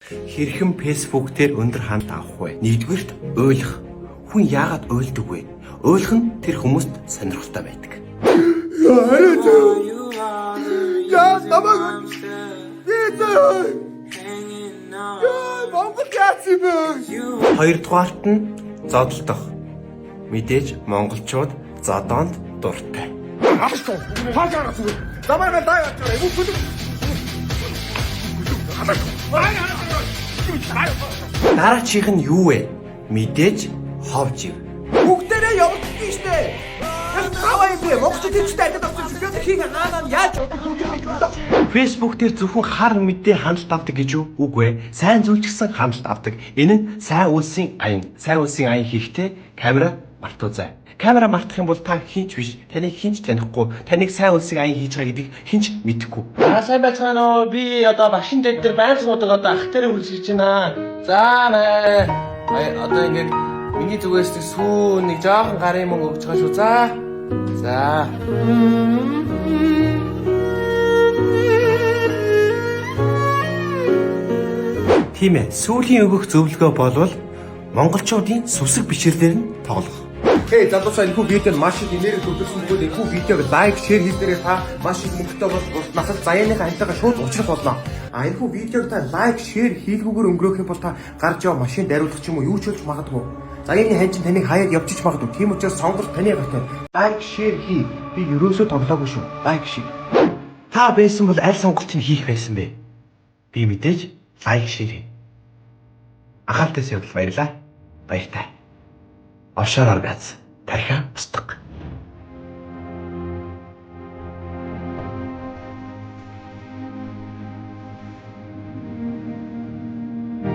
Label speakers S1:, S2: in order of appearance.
S1: Хэрхэн Facebook дээр өндөр ханд авах вэ? Нэгдүгürt ойлгох. Хүн яагаад уйлдаг вэ? Ойлгох нь тэр хүмүүст сонирхолтой байдаг.
S2: Я намайг Монгол яац юм бэ?
S1: Хоёрдугаарт нь зодолдох. Мэдээж монголчууд зодоонд дуртай.
S2: Хаагараа зүг. Намайг даа яач вэ?
S1: Дараачих нь юу вэ? Мэдээж ховж ив.
S2: Бүгдээрээ явуулдаг юм штэ. Хаваа юм бэ? Монголчууд ичтэй адил авсан чөлөөтэй хийг хаанаа яаж
S1: Facebook дээр зөвхөн хар мэдээ хяналт авдаг гэж юу? Үгүй ээ. Сайн зүйл ч гэсэн хяналт авдаг. Энэ нь сайн үлсийн аян. Сайн үлсийн аян хийхдээ камера мартуузай. Камера мартах юм бол та хинч биш. Таныг хинч танихгүй. Таныг сайн үлсийн аян хийж байгаа гэдгийг хинч мэдэхгүй.
S3: Сайн байцгаана уу? Би одоо багшин дээр байнс муудаг одоо ах дээр үлсэж байна. За мэ. Одоо ингээд миний зүгээс сүү нэг жоохон гарын мөнгө өгч байгаа шүү. За.
S1: Тийм ээ. Сүүлийн өгөх зөвлөгөө болвол монголчуудын сүсэг бичвэрлэлээр нь тоглох.
S2: Хей залуусаа энэ видеонд маш их энерги төвлөрсөн бөгөөд энэ видеог лайк, шеэр хийлээрээ та маш их мөнгөтэй бол насад заяаныхаа амтайгаа шууд уулзах болно. Энэ видеог та лайк, шеэр хийлгүүгээр өнгөрөөх юм бол та гарч яваа машин дариулах ч юм уу юу ч болж магадгүй. Заяаны хань чинь таныг хаяад явчих магадгүй. Тийм учраас сонголт таны гартай. Лайк, шеэр хий. Би ерөөсөө тоглоогүй шүү. Лайк шеэр.
S1: Та байсан бол аль сонголтыг хийх байсан бэ? Би мэдээж лайк шеэр хий. Анхааралтай явдал баярлаа. Баяртай. Овшоор оргац. Тархиа устгах.